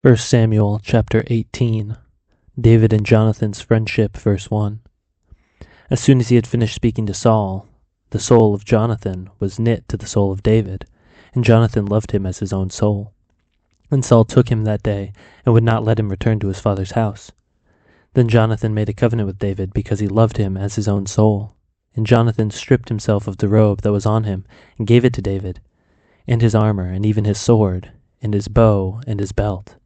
1 Samuel chapter 18. David and Jonathan's friendship, verse 1. As soon as he had finished speaking to Saul, the soul of Jonathan was knit to the soul of David, and Jonathan loved him as his own soul. And Saul took him that day, and would not let him return to his father's house. Then Jonathan made a covenant with David, because he loved him as his own soul. And Jonathan stripped himself of the robe that was on him, and gave it to David, and his armor, and even his sword, and his bow, and his belt.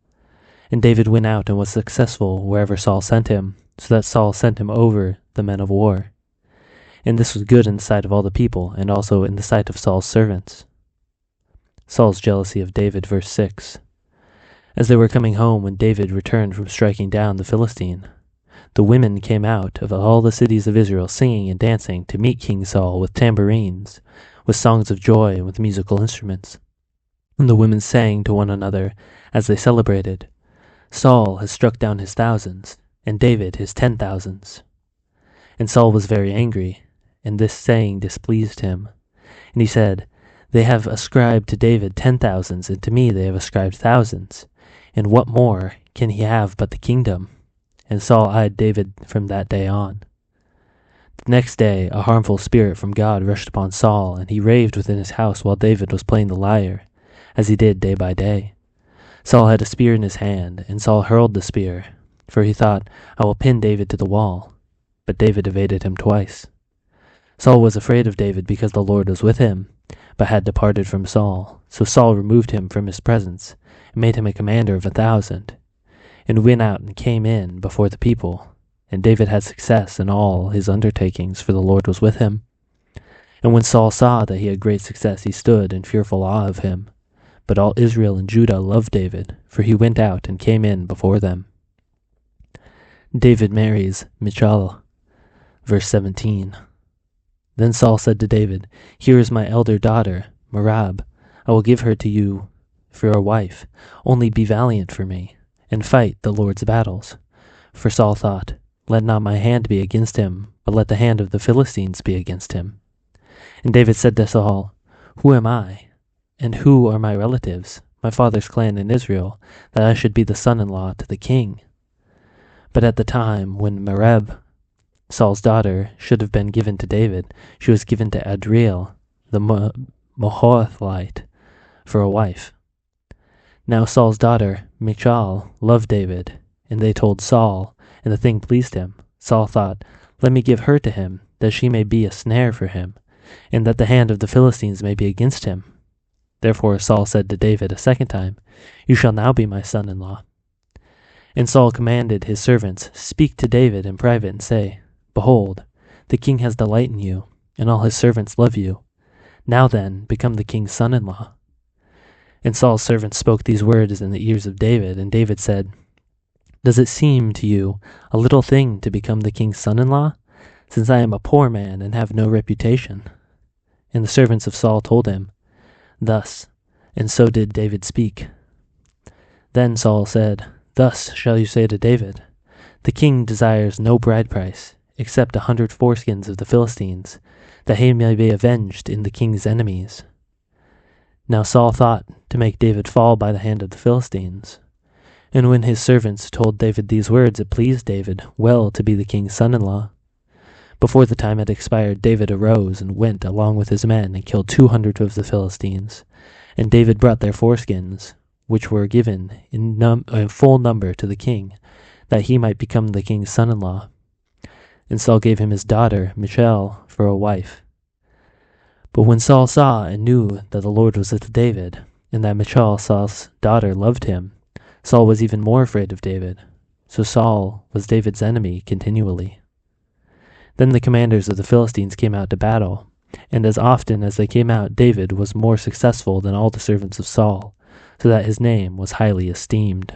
And David went out and was successful wherever Saul sent him, so that Saul sent him over the men of war. And this was good in the sight of all the people, and also in the sight of Saul's servants. Saul's jealousy of David, verse 6. As they were coming home when David returned from striking down the Philistine, the women came out of all the cities of Israel singing and dancing to meet King Saul with tambourines, with songs of joy, and with musical instruments. And the women sang to one another as they celebrated, "Saul has struck down his thousands, and David his 10,000s. And Saul was very angry, and this saying displeased him. And he said, "They have ascribed to David 10,000s, and to me they have ascribed thousands. And what more can he have but the kingdom?" And Saul eyed David from that day on. The next day a harmful spirit from God rushed upon Saul, and he raved within his house while David was playing the lyre, as he did day by day. Saul had a spear in his hand, and Saul hurled the spear, for he thought, "I will pin David to the wall." But David evaded him twice. Saul was afraid of David because the Lord was with him, but had departed from Saul. So Saul removed him from his presence, and made him a commander of 1,000, and went out and came in before the people. And David had success in all his undertakings, for the Lord was with him. And when Saul saw that he had great success, he stood in fearful awe of him. But all Israel and Judah loved David, for he went out and came in before them. David marries Michal, verse 17. Then Saul said to David, "Here is my elder daughter, Merab. I will give her to you for a wife. Only be valiant for me, and fight the Lord's battles." For Saul thought, "Let not my hand be against him, but let the hand of the Philistines be against him." And David said to Saul, "Who am I? And who are my relatives, my father's clan in Israel, that I should be the son-in-law to the king?" But at the time when Merab, Saul's daughter, should have been given to David, she was given to Adriel, the Mohothite, for a wife. Now Saul's daughter, Michal, loved David, and they told Saul, and the thing pleased him. Saul thought, "Let me give her to him, that she may be a snare for him, and that the hand of the Philistines may be against him." Therefore Saul said to David a second time, "You shall now be my son-in-law." And Saul commanded his servants, "Speak to David in private and say, 'Behold, the king has delight in you, and all his servants love you. Now then, become the king's son-in-law.'" And Saul's servants spoke these words in the ears of David, and David said, "Does it seem to you a little thing to become the king's son-in-law, since I am a poor man and have no reputation?" And the servants of Saul told him thus, and so did David speak. Then Saul said, "Thus shall you say to David, 'The king desires no bride price, except 100 foreskins of the Philistines, that he may be avenged in the king's enemies.'" Now Saul thought to make David fall by the hand of the Philistines. And when his servants told David these words, it pleased David well to be the king's son-in-law. Before the time had expired, David arose and went along with his men and killed 200 of the Philistines. And David brought their foreskins, which were given in full number to the king, that he might become the king's son-in-law. And Saul gave him his daughter, Michal, for a wife. But when Saul saw and knew that the Lord was with David, and that Michal, Saul's daughter, loved him, Saul was even more afraid of David. So Saul was David's enemy continually. Then the commanders of the Philistines came out to battle, and as often as they came out, David was more successful than all the servants of Saul, so that his name was highly esteemed.